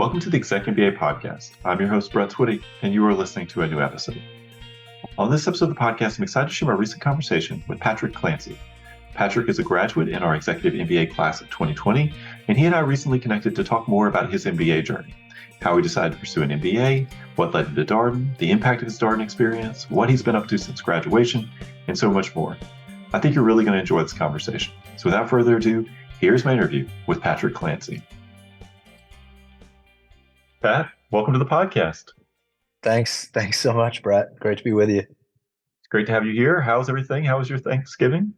Welcome to the ExecMBA podcast. I'm your host, Brett Twitty, and you are listening to a new episode. On this episode of the podcast, I'm excited to share my recent conversation with Patrick Clancey. Patrick is a graduate in our Executive MBA class of 2020, and he and I recently connected to talk more about his MBA journey, how he decided to pursue an MBA, what led him to Darden, the impact of his Darden experience, what he's been up to since graduation, and so much more. I think you're really going to enjoy this conversation. So without further ado, here's my interview with Patrick Clancey. Pat, welcome to the podcast. Thanks so much, Brett. Great to be with you. It's great to have you here. How's everything? How was your Thanksgiving?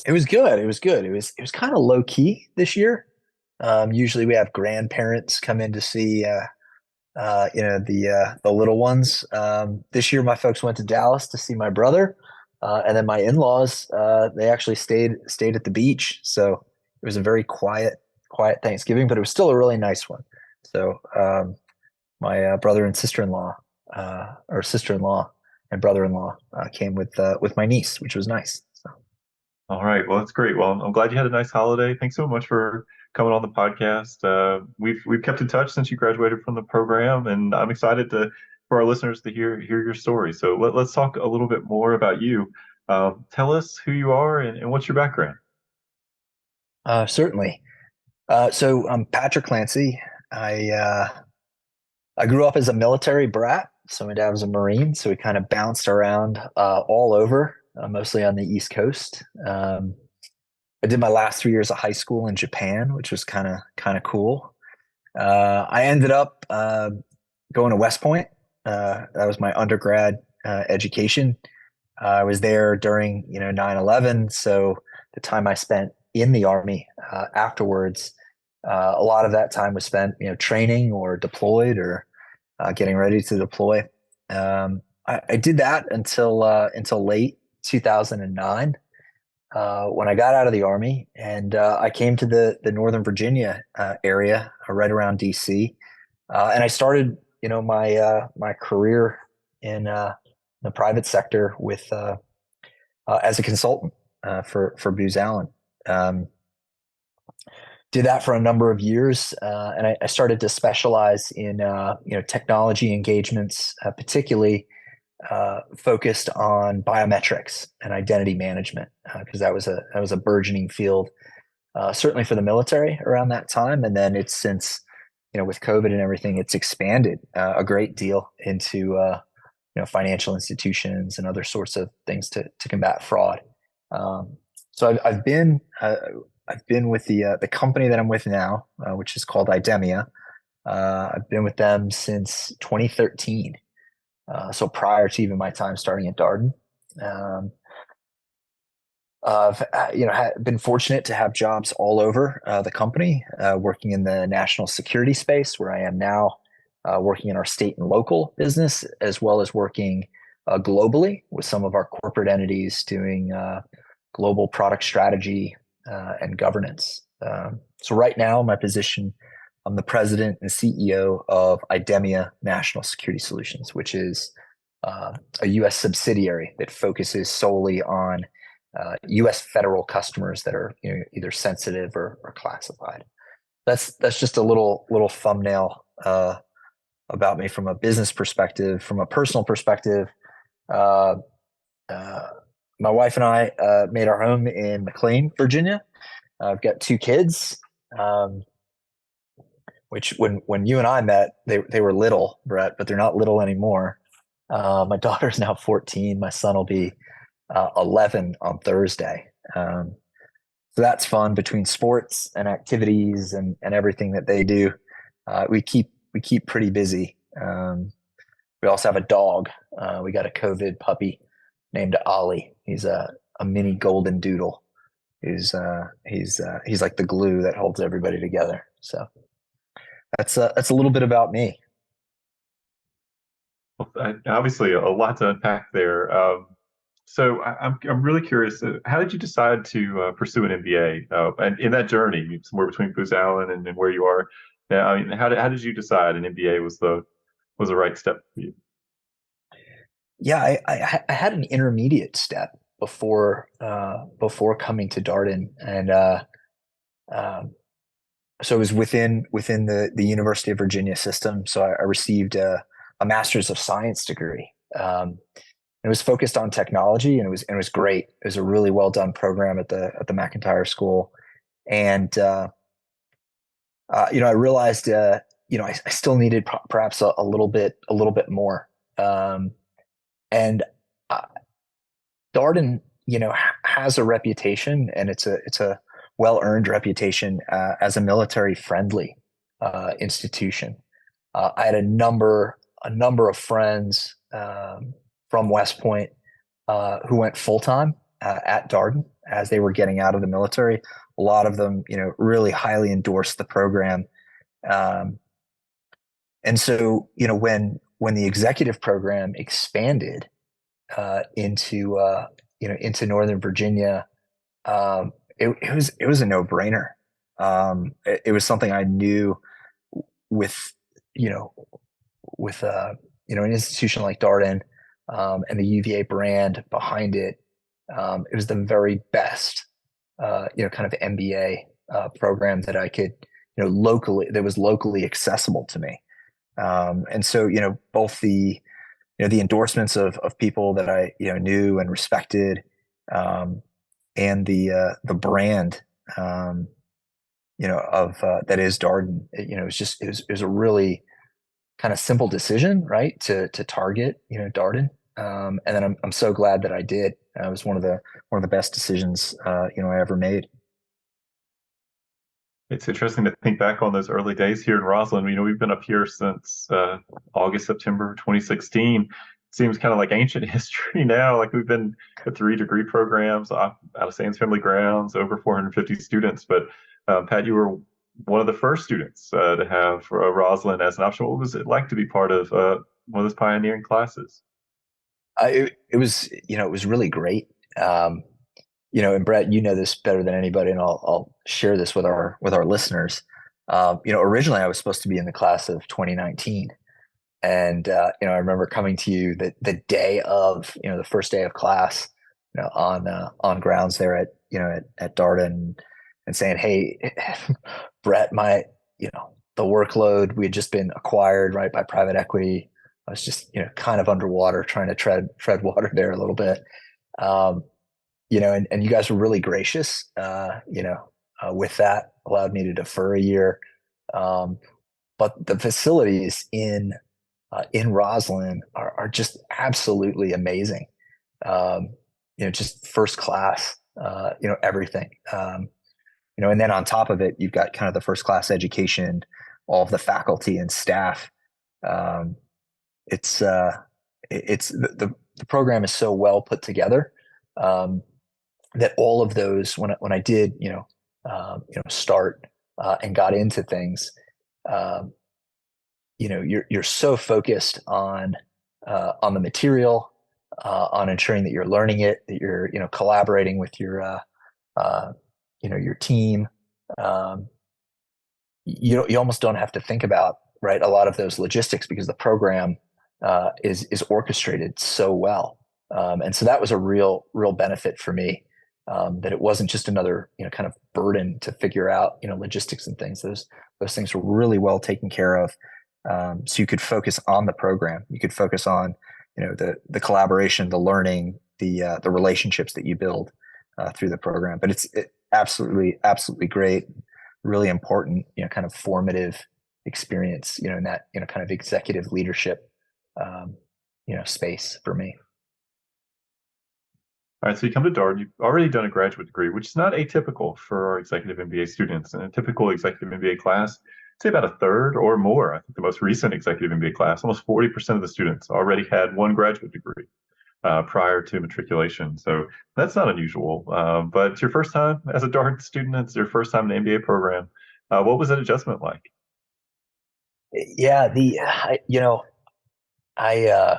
It was good. It was kind of low key this year. Usually we have grandparents come in to see, the little ones. This year my folks went to Dallas to see my brother, and then my in-laws. They actually stayed at the beach. So it was a very quiet Thanksgiving, but it was still a really nice one. So my brother and sister-in-law, or sister-in-law and brother-in-law, came with my niece, which was nice. So. All right. Well, that's great. Well, I'm glad you had a nice holiday. Thanks so much for coming on the podcast. We've kept in touch since you graduated from the program, and I'm excited for our listeners to hear your story. So let's talk a little bit more about you. Tell us who you are and what's your background. Certainly. So I'm Patrick Clancey. I grew up as a military brat. So my dad was a Marine. So we kind of bounced around all over, mostly on the East Coast. I did my last 3 years of high school in Japan, which was kind of cool. I ended up going to West Point. That was my undergrad education. I was there during 9/11. So the time I spent in the Army afterwards, a lot of that time was spent training or deployed or getting ready to deploy. I did that until late 2009. When I got out of the Army, and I came to the Northern Virginia area, right around DC, and I started my career in the private sector with as a consultant for Booz Allen. Did that for a number of years, and I started to specialize in technology engagements, particularly focused on biometrics and identity management, because that was a burgeoning field, certainly for the military around that time. And then it's since with COVID and everything, it's expanded a great deal into financial institutions and other sorts of things to combat fraud. So I've been with the company that I'm with now, which is called IDEMIA. I've been with them since 2013. So prior to even my time starting at Darden. I've been fortunate to have jobs all over the company, working in the national security space, where I am now, working in our state and local business, as well as working globally with some of our corporate entities doing global product strategy and governance. So right now, my position, I'm the president and CEO of IDEMIA National Security Solutions, which is a U.S. subsidiary that focuses solely on U.S. federal customers that are either sensitive or classified. That's just a little thumbnail about me from a business perspective. From a personal perspective, my wife and I made our home in McLean, Virginia. I've got 2 kids, which when you and I met, they were little, Brett, but they're not little anymore. My daughter's now 14. My son will be 11 on Thursday. So that's fun. Between sports and activities and everything that they do, we keep pretty busy. We also have a dog. We got a COVID puppy named Ollie. He's a mini golden doodle. He's like the glue that holds everybody together. So that's a little bit about me. Well, obviously, a lot to unpack there. So I'm really curious. How did you decide to pursue an MBA? And in that journey, somewhere between Booz Allen and where you are, I mean, how did you decide an MBA was the right step for you? Yeah, I had an intermediate step before coming to Darden, and so it was within the University of Virginia system. So I received a Master's of Science degree. It was focused on technology, and it was great. It was a really well done program at the McIntyre School, and I realized I still needed perhaps a little bit more. And uh, Darden, has a reputation, and it's a well earned reputation as a military friendly institution. I had a number of friends from West Point who went full time at Darden as they were getting out of the military. A lot of them, really highly endorsed the program. Um, and so, when the executive program expanded into into Northern Virginia, it was a no brainer. It was something I knew with you know with an institution like Darden, and the UVA brand behind it. It was the very best kind of MBA program that I could locally that was locally accessible to me. And so both the endorsements of people that I knew and respected, and the brand of that is Darden. It was a really kind of simple decision, right? To target Darden, and then I'm so glad that I did. It was one of the best decisions I ever made. It's interesting to think back on those early days here in Roslyn. We've been up here since August, September 2016. Seems kind of like ancient history now. Like we've been at 3 degree programs out of Sands Family Grounds, over 450 students. But Pat, you were one of the first students to have Roslyn as an option. What was it like to be part of one of those pioneering classes? It was it was really great. And Brett, you know this better than anybody, and I'll share this with our listeners. Originally I was supposed to be in the class of 2019, and I remember coming to you the day of the first day of class, on grounds there at Darden, and saying, "Hey, Brett, the workload, we had just been acquired right by private equity. I was just kind of underwater, trying to tread water there a little bit." Um, and you guys were really gracious, with that, allowed me to defer a year. Um, but the facilities in Roslyn are just absolutely amazing. Just first class, everything. And then on top of it, you've got kind of the first class education, all of the faculty and staff. Um, it's the program is so well put together. That all of those when I did start and got into things, um, you're so focused on the material, on ensuring that you're learning it, that you're collaborating with your team. um, you almost don't have to think about, right, a lot of those logistics, because the program is orchestrated so well. And so that was a real benefit for me, that it wasn't just another kind of burden to figure out logistics and things. Those things were really well taken care of. So you could focus on the program. You could focus on the collaboration, the learning, the relationships that you build through the program. But it's absolutely great, really important, kind of formative experience, in that kind of executive leadership space for me. All right, so you come to Darden. You've already done a graduate degree, which is not atypical for our executive MBA students. In a typical executive MBA class, say about a third or more. I think the most recent executive MBA class, almost 40% of the students already had one graduate degree prior to matriculation. So that's not unusual. But it's your first time as a Darden student. It's your first time in the MBA program. What was that adjustment like? Yeah, I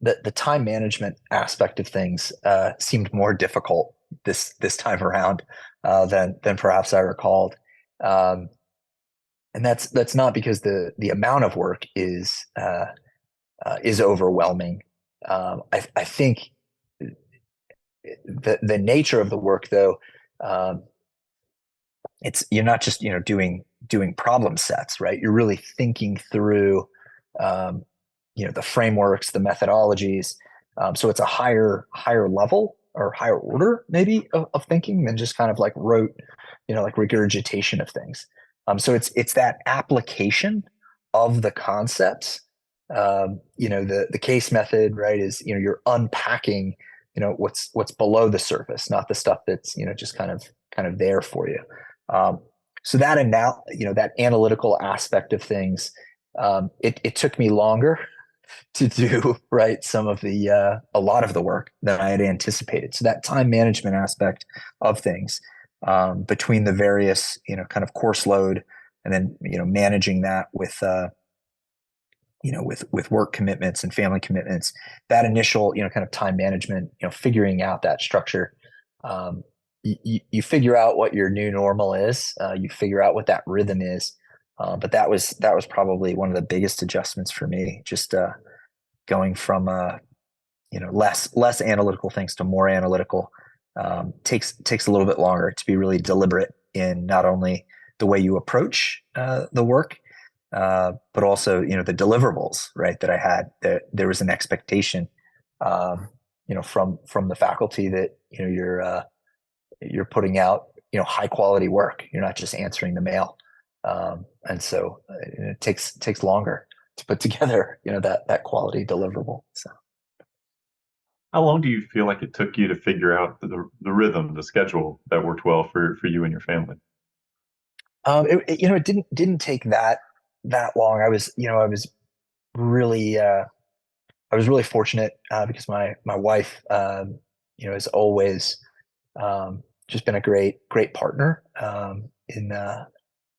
the time management aspect of things seemed more difficult this time around than perhaps I recalled. Um, and that's not because the amount of work is overwhelming. I think the nature of the work, though, it's you're not just doing doing problem sets, right? You're really thinking through, the frameworks, the methodologies. So it's a higher level or higher order maybe of thinking than just kind of like rote, like regurgitation of things. So it's that application of the concepts. The case method, right, is, you're unpacking, what's below the surface, not the stuff that's, just kind of there for you. So that analytical aspect of things, it took me longer to do, right, a lot of the work than I had anticipated. So that time management aspect of things, between the various, kind of course load, and then, managing that with, with work commitments and family commitments, that initial, kind of time management, figuring out that structure. You figure out what your new normal is. You figure out what that rhythm is. But that was probably one of the biggest adjustments for me. Just going from less analytical things to more analytical, takes a little bit longer to be really deliberate in not only the way you approach the work, but also, the deliverables, right, that I had. There was an expectation, from the faculty that, you're putting out, high quality work. You're not just answering the mail. And so it takes longer to put together, that quality deliverable. So. How long do you feel like it took you to figure out the rhythm, the schedule that worked well for you and your family? It didn't take that long. I was really fortunate, because my wife, has always, just been a great partner,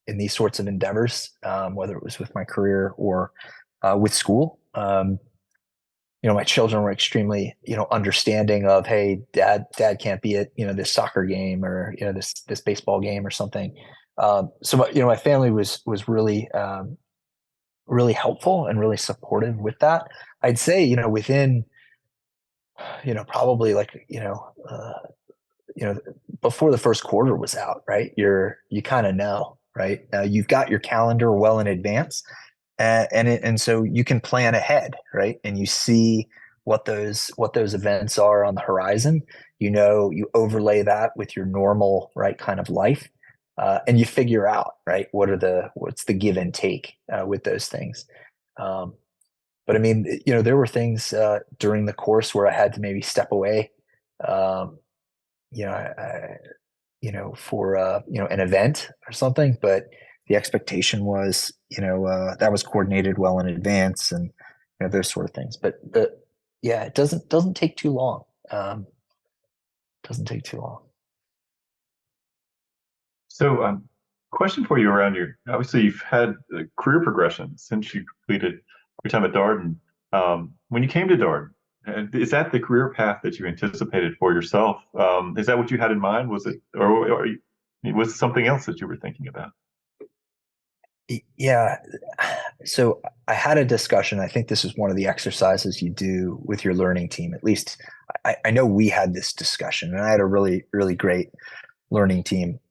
in these sorts of endeavors, whether it was with my career or with school. My children were extremely, understanding of, hey, dad can't be at, this soccer game, or, this baseball game or something. So my family was really, really helpful and really supportive with that. I'd say, within, probably like, before the first quarter was out, right? You kind of know, right? You've got your calendar well in advance, and so you can plan ahead, right? And you see what those events are on the horizon. You overlay that with your normal, right, kind of life, and you figure out, right, what's the give and take with those things. But I mean, there were things during the course where I had to maybe step away, um, for an event or something. But the expectation was, that was coordinated well in advance, and those sort of things. But yeah, it doesn't take too long. Doesn't take too long. So, question for you around obviously you've had a career progression since you completed your time at Darden. When you came to Darden, is that the career path that you anticipated for yourself? Is that what you had in mind? Was it, or was it something else that you were thinking about? Yeah. So I had a discussion. I think this is one of the exercises you do with your learning team. At least I know we had this discussion, and I had a really, really great learning team.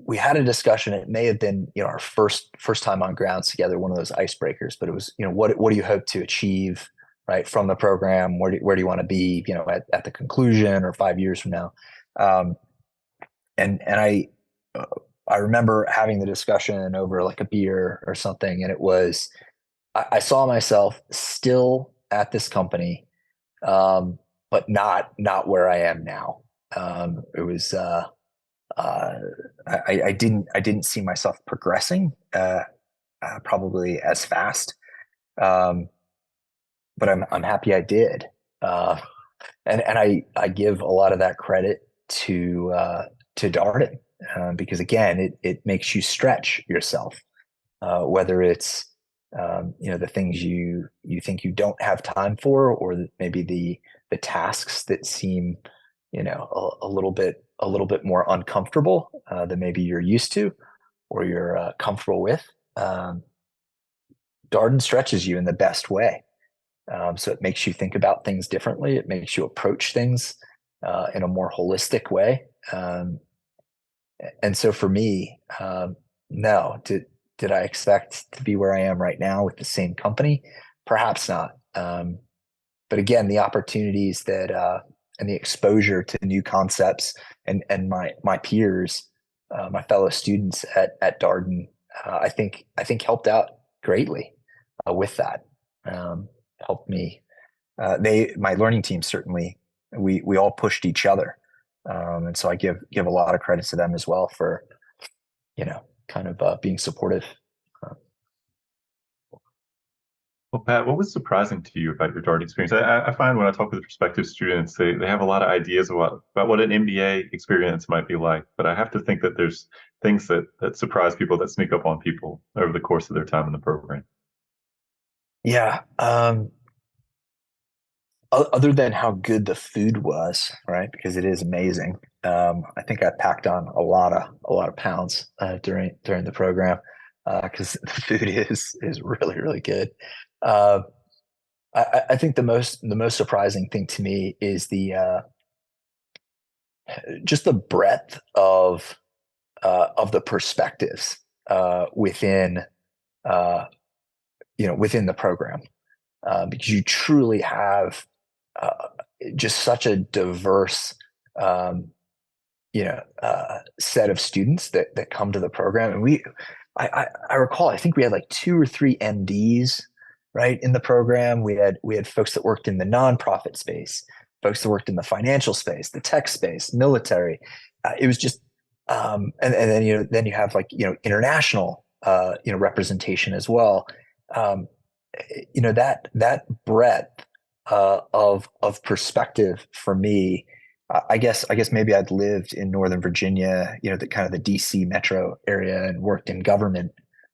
We had a discussion. It may have been, our first time on grounds together, one of those icebreakers. But it was, what do you hope to achieve, right, from the program? Where do you want to be, at the conclusion, or 5 years from now? And I remember having the discussion over like a beer or something, and it was, I saw myself still at this company, but not where I am now. It was. I didn't see myself progressing, probably as fast, but I'm happy I did, and I give a lot of that credit to Darden, because again, it makes you stretch yourself, whether it's, the things you think you don't have time for, or maybe the tasks that seem, a little bit more uncomfortable than maybe you're used to, or you're comfortable with. Darden stretches you in the best way. So it makes you think about things differently. It makes you approach things in a more holistic way. And so for me, no, did I expect to be where I am right now with the same company? Perhaps not. But again, the opportunities that and the exposure to new concepts and my peers, my fellow students at Darden, I think helped out greatly with that. Helped me. My learning team certainly, we all pushed each other, and so I give a lot of credit to them as well for kind of being supportive. Uh, Well, Pat, what was surprising to you about your Darden experience? I find when I talk with prospective students, they have a lot of ideas about what an MBA experience might be like, but I have to think that there's things that surprise people that sneak up on people over the course of their time in the program. yeah. Other than how good the food was, right? Because it is amazing. I think I packed on a lot of pounds during the program because the food is really really good. Uh, I think the most surprising thing to me is the just the breadth of the perspectives within within the program, because you truly have uh, just such a diverse um, set of students that come to the program. And I recall, I think we had like two or three MDs right in the program. We had folks that worked in the nonprofit space, folks that worked in the financial space, the tech space, military. It was just and then then you have like international representation as well. Um, that breadth of perspective for me. I guess maybe I'd lived in Northern Virginia, the kind of the DC metro area, and worked in government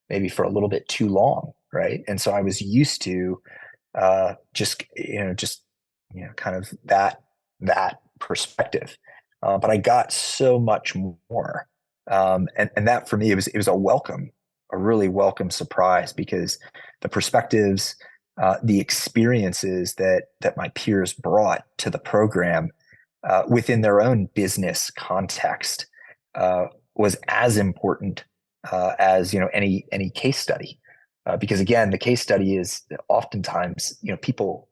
maybe for a little bit too long, right? And so I was used to just kind of that perspective, but I got so much more, and that for me it was a really welcome surprise because the perspectives, the experiences that my peers brought to the program within their own business context uh, was as important as any case study, because again the case study is oftentimes people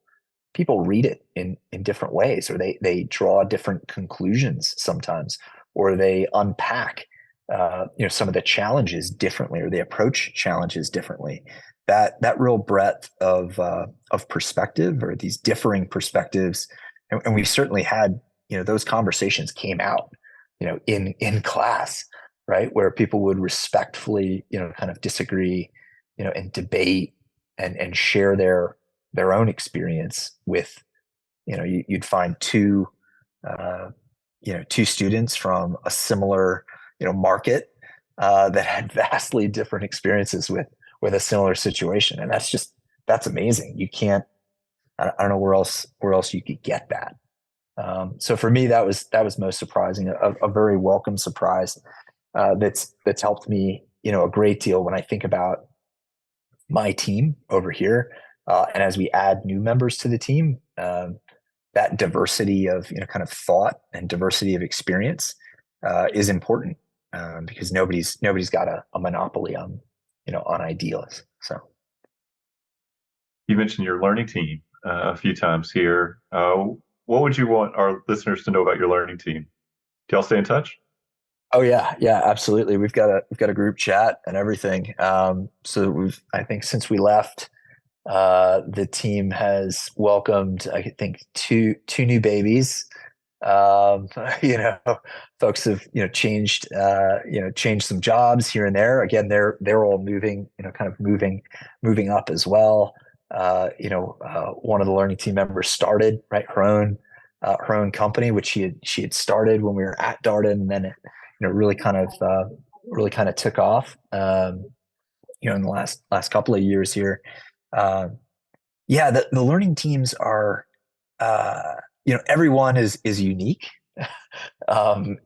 read it in different ways, or they draw different conclusions sometimes, or they unpack some of the challenges differently, or they approach challenges differently. That real breadth of perspective, or these differing perspectives, and we certainly had those conversations came out in class, right, where people would respectfully kind of disagree, and debate and share their own experience with, you'd find uh, two students from a similar market that had vastly different experiences with a similar situation, and that's amazing. You can't, I don't know where else you could get that. So for me, that was most surprising, a very welcome surprise that's helped me a great deal when I think about my team over here, and as we add new members to the team, that diversity of kind of thought and diversity of experience is important, because nobody's got a monopoly on ideas. So You mentioned your learning team a few times here. What would you want our listeners to know about your learning team? Do y'all stay in touch? oh yeah, absolutely. We've got a group chat and everything. So I think since we left, the team has welcomed, I think, two new babies. Um, you know, Folks have changed some jobs here and there. Again, they're all moving, kind of moving up as well. One of the learning team members started right her own company, which she had started when we were at Darden, and then it really kind of took off. In the last couple of years here. Um, yeah, the learning teams are, everyone is unique.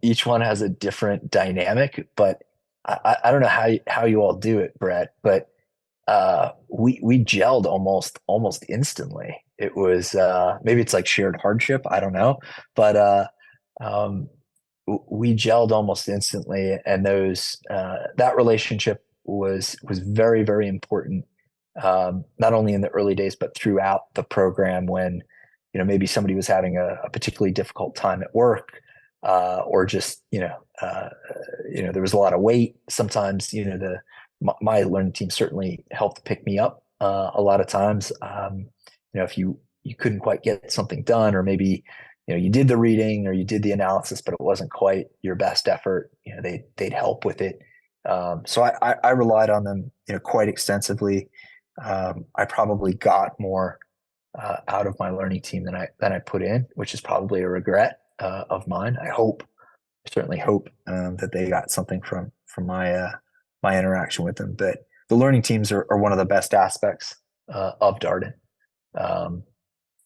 Each one has a different dynamic, but I don't know how you all do it, Brett, but we gelled almost instantly. It was maybe it's like shared hardship. I don't know, but um, we gelled almost instantly, and that relationship was very, very important, not only in the early days but throughout the program when maybe somebody was having a particularly difficult time at work, or just there was a lot of weight. Sometimes my learning team certainly helped pick me up a lot of times. If you couldn't quite get something done, or maybe you did the reading or you did the analysis, but it wasn't quite your best effort, they'd help with it. So I relied on them quite extensively. I probably got more out of my learning team than I put in, which is probably a regret of mine. I certainly hope that they got something from my interaction with them. But the learning teams are one of the best aspects of Darden.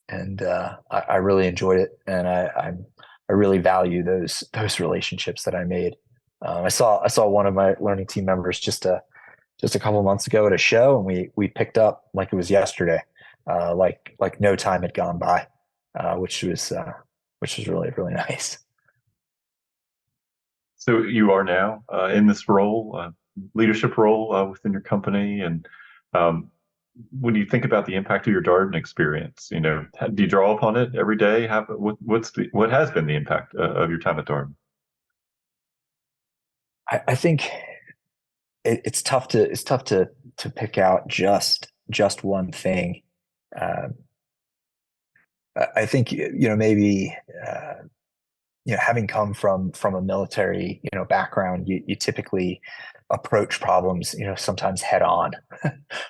And I really enjoyed it, and I really value those relationships that I made. I saw one of my learning team members just a couple of months ago at a show, and we picked up like it was yesterday, like no time had gone by, which was really, really nice. So you are now in this role, leadership role within your company, and when you think about the impact of your Darden experience, do you draw upon it every day? What has been the impact of your time at Darden? I think it's tough to pick out just one thing. I think maybe having come from a military background, you typically approach problems sometimes head on,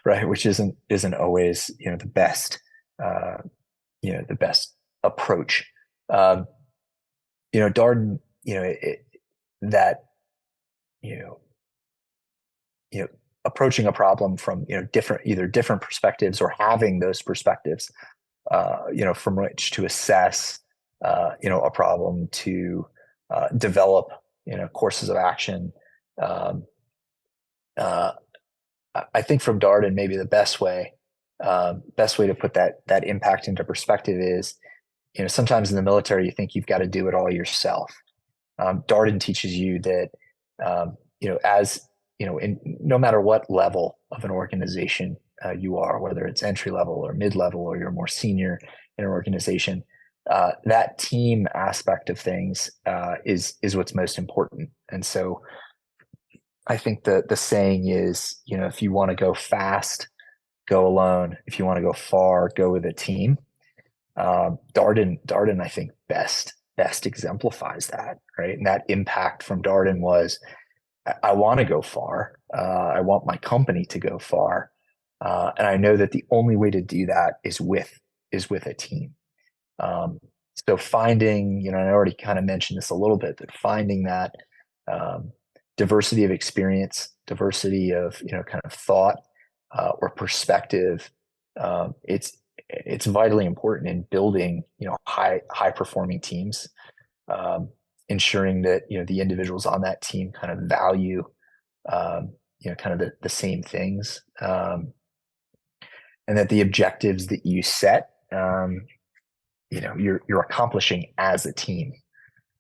right, which isn't always the best the best approach. Darden, that approaching a problem from different perspectives, or having those perspectives from which to assess a problem, to develop courses of action. I think from Darden, maybe the best way to put that impact into perspective is, sometimes in the military you think you've got to do it all yourself. Darden teaches you that as no matter what level of an organization you are, whether it's entry level or mid level, or you're more senior in an organization, that team aspect of things is what's most important. And so I think the saying is, if you want to go fast, go alone. If you want to go far, go with a team. Darden, I think best exemplifies that, right? And that impact from Darden was, I want to go far. I want my company to go far. And I know that the only way to do that is with a team. So finding, I already kind of mentioned this a little bit, but finding that diversity of experience, diversity of, kind of thought or perspective, it's vitally important in building, high performing teams, ensuring that, the individuals on that team kind of value, kind of the same things, and that the objectives that you set, you're accomplishing as a team.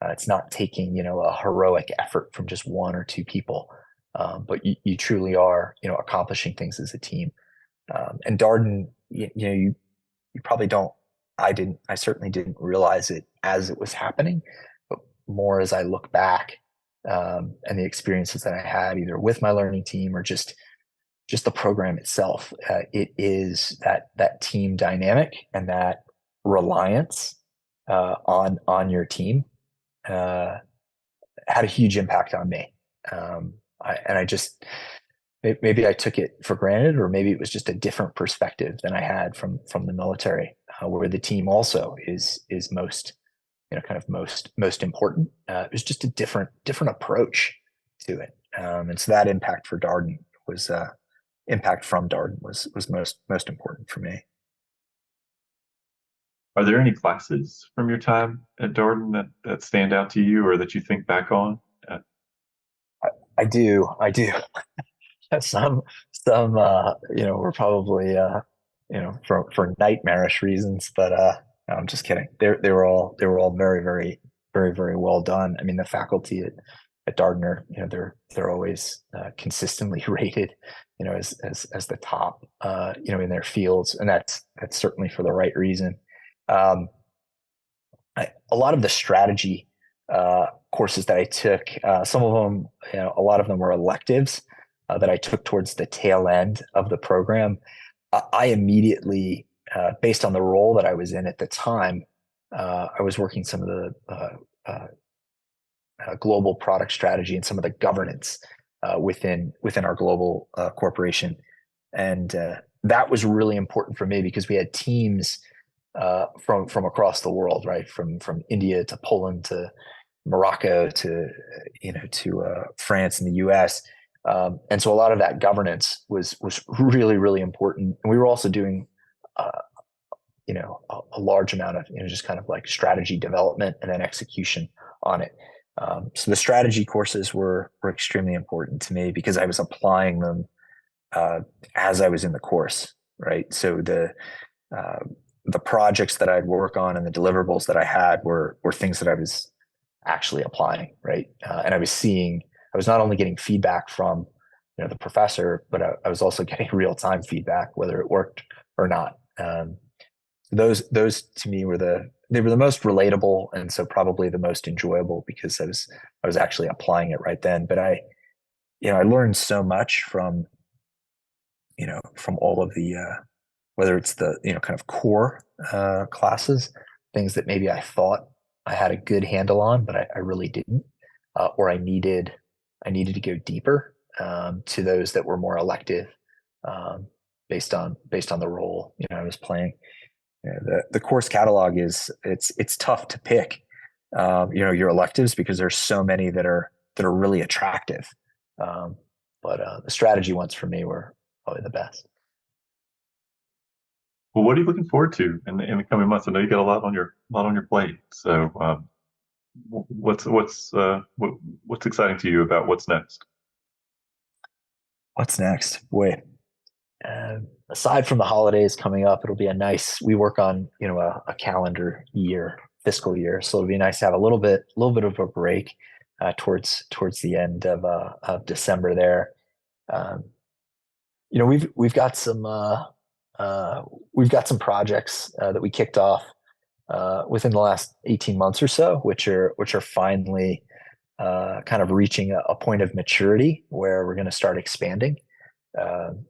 It's not taking, a heroic effort from just one or two people, but you truly are, accomplishing things as a team. And Darden, you probably don't. I certainly didn't realize it as it was happening, but more as I look back, and the experiences that I had either with my learning team or just the program itself. It is that team dynamic and that reliance on your team had a huge impact on me. Maybe I took it for granted, or maybe it was just a different perspective than I had from the military, where the team also is most, kind of most important. It was just a different approach to it. And so that impact from Darden was most important for me. Are there any classes from your time at Darden that stand out to you, or that you think back on? I do. Some were probably for nightmarish reasons, but no, I'm just kidding. They were all very, very very, very well done. I mean, the faculty at Darden are, they're always consistently rated, as the top, in their fields, and that's certainly for the right reason. Um, a lot of the strategy courses that I took, some of them, a lot of them were electives that I took towards the tail end of the program. I immediately, based on the role that I was in at the time, I was working some of the global product strategy and some of the governance within our global corporation, and that was really important for me because we had teams from across the world, right? From India to Poland to Morocco to France and the U.S. And so a lot of that governance was really, really important. And we were also doing a large amount of just kind of like strategy development and then execution on it. So the strategy courses were extremely important to me because I was applying them as I was in the course, right? So the projects that I'd work on and the deliverables that I had were things that I was actually applying, right? And I was not only getting feedback from the professor, but I was also getting real-time feedback, whether it worked or not. Those to me were the most relatable, and so probably the most enjoyable because I was actually applying it right then. But I learned so much from all of the whether it's the kind of core classes, things that maybe I thought I had a good handle on, but I really didn't, or I needed to go deeper, to those that were more elective, based on the role I was playing. The course catalog it's tough to pick, your electives because there's so many that are really attractive. But the strategy ones for me were probably the best. Well, what are you looking forward to in the coming months? I know you got a lot on your plate. So, what's exciting to you about what's next? What's next? Boy, aside from the holidays coming up, it'll be we work on, a calendar year, fiscal year. So it'll be nice to have a little bit of a break, towards the end of December there. We've got some projects that we kicked off within the last 18 months or so, which are finally kind of reaching a point of maturity where we're going to start expanding.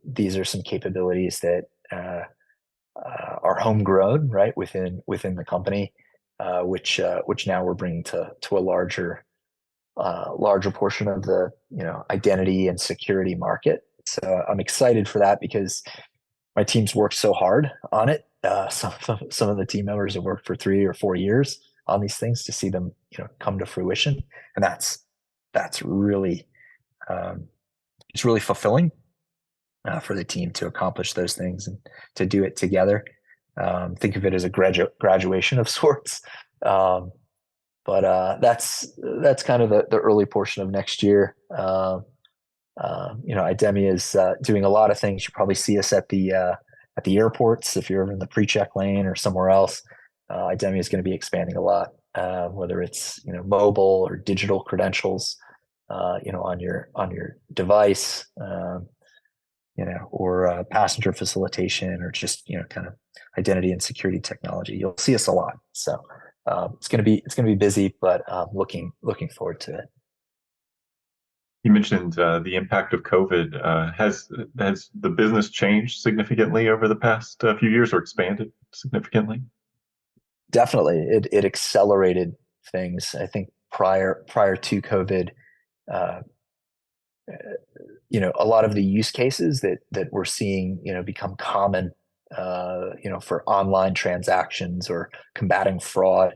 These are some capabilities that are homegrown, right, within the company, which now we're bringing to a larger portion of the identity and security market. So I'm excited for that because my team's worked so hard on it. Some of the team members have worked for 3 or 4 years on these things to see them come to fruition, and that's really it's really fulfilling for the team to accomplish those things and to do it together. Think of it as a graduation of sorts. But that's kind of the early portion of next year. IDEMIA is doing a lot of things. You probably see us at the airports if you're ever in the pre-check lane or somewhere else. IDEMIA is going to be expanding a lot, whether it's mobile or digital credentials, on your device, or passenger facilitation, or just kind of identity and security technology. You'll see us a lot. So it's going to be busy, but looking forward to it. You mentioned the impact of COVID. Has the business changed significantly over the past few years, or expanded significantly? Definitely, it accelerated things. I think prior to COVID, a lot of the use cases that we're seeing, become common, for online transactions or combating fraud.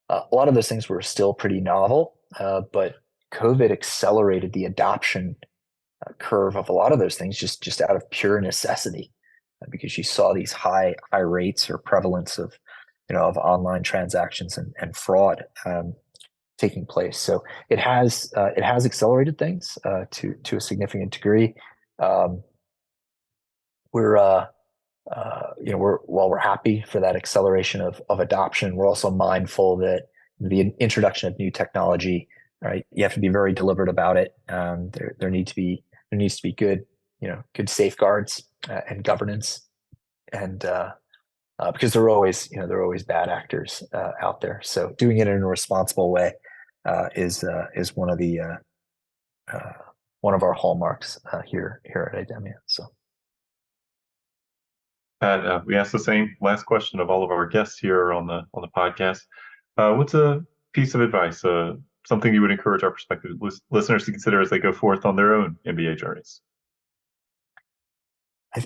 A lot of those things were still pretty novel, but COVID accelerated the adoption curve of a lot of those things just out of pure necessity, because you saw these high rates or prevalence of online transactions and fraud taking place. So it has accelerated things to a significant degree. While we're happy for that acceleration of adoption, we're also mindful that the introduction of new technology, right? You have to be very deliberate about it. There needs to be good, good safeguards and governance, and because there are always bad actors out there. So doing it in a responsible way is one of our hallmarks here at IDEMIA. So. Pat, we asked the same last question of all of our guests here on the podcast. What's a piece of advice, something you would encourage our prospective listeners to consider as they go forth on their own MBA journeys?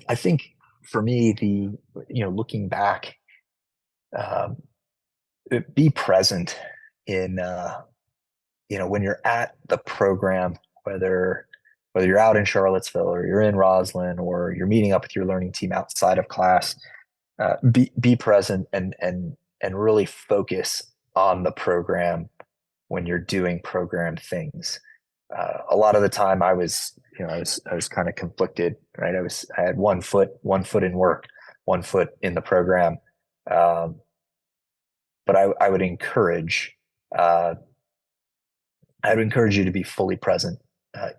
I think for me, looking back, be present in when you're at the program, whether you're out in Charlottesville or you're in Roslyn or you're meeting up with your learning team outside of class, be present and really focus on the program when you're doing program things. A lot of the time I was kind of conflicted, right? I had one foot in work, one foot in the program. But I would encourage you to be fully present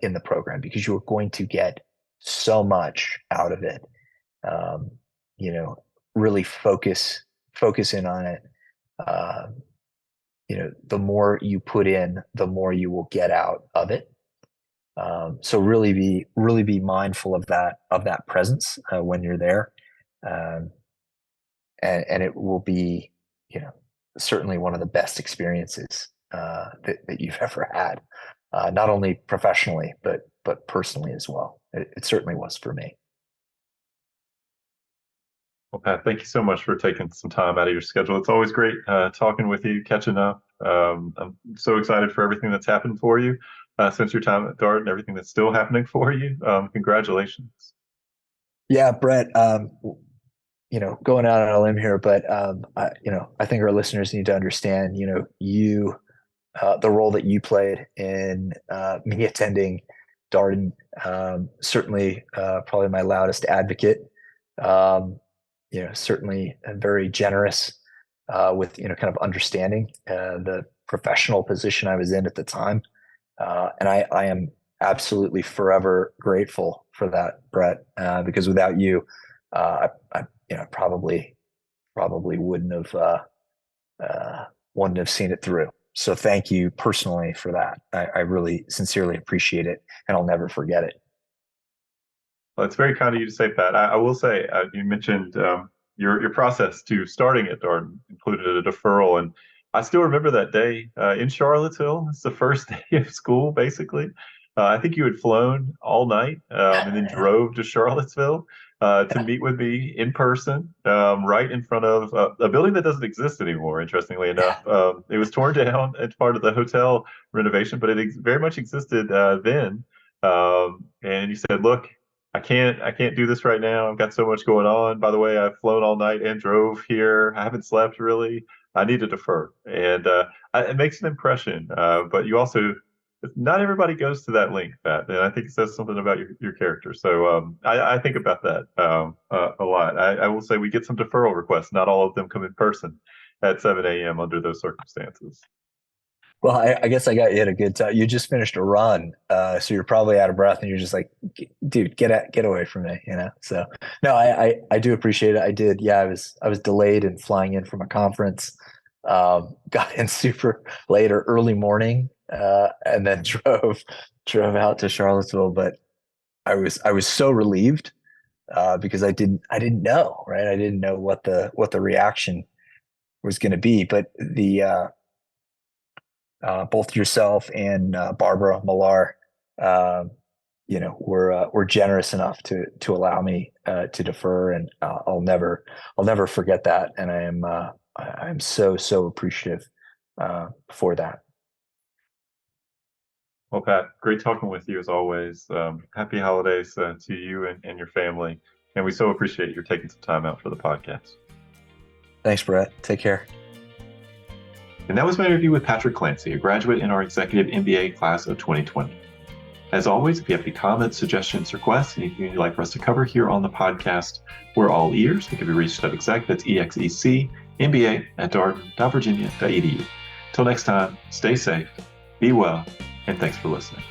in the program, because you're going to get so much out of it. Really focus in on it. The more you put in, the more you will get out of it. So really be mindful of that presence when you're there. And it will be, certainly one of the best experiences that you've ever had. Not only professionally, but personally as well. It certainly was for me. Well, Pat, thank you so much for taking some time out of your schedule. It's always great talking with you, catching up. I'm so excited for everything that's happened for you since your time at Darden, everything that's still happening for you. Congratulations. Yeah, Brett, going out on a limb here, but I think our listeners need to understand, the role that you played in me attending Darden. Certainly, probably my loudest advocate. Certainly very generous with kind of understanding the professional position I was in at the time, and I am absolutely forever grateful for that, Brett. Because without you, I probably wouldn't have seen it through. So thank you personally for that. I really sincerely appreciate it, and I'll never forget it. Well, it's very kind of you to say, Pat. I will say, you mentioned your process to starting at Darden included a deferral, and I still remember that day in Charlottesville. It's the first day of school, basically. I think you had flown all night and then drove to Charlottesville to meet with me in person, right in front of a building that doesn't exist anymore, interestingly enough. It was torn down as part of the hotel renovation, but it very much existed then. And you said, look, I can't do this right now. I've got so much going on. By the way, I've flown all night and drove here. I haven't slept really. I need to defer. And it makes an impression. But you also, not everybody goes to that length, Pat. And I think it says something about your character. So I think about that a lot. I will say we get some deferral requests. Not all of them come in person at 7 a.m. under those circumstances. Well, I guess I got you at a good time. You just finished a run, so you're probably out of breath, and you're just like, "Dude, get away from me," So, no, I do appreciate it. I did. Yeah, I was delayed in flying in from a conference. Got in super late or early morning, and then drove out to Charlottesville. But I was so relieved because I didn't know, right? I didn't know what the reaction was going to be, but the both yourself and Barbara Millar, were generous enough to allow me to defer, and I'll never forget that. And I'm so appreciative for that. Well, Pat, great talking with you as always. Happy holidays to you and your family, and we so appreciate you taking some time out for the podcast. Thanks, Brett. Take care. And that was my interview with Patrick Clancey, a graduate in our Executive MBA class of 2020. As always, if you have any comments, suggestions, requests, anything you'd like for us to cover here on the podcast, we're all ears. We can be reached at exec, that's EXEC, MBA at darden.virginia.edu. Till next time, stay safe, be well, and thanks for listening.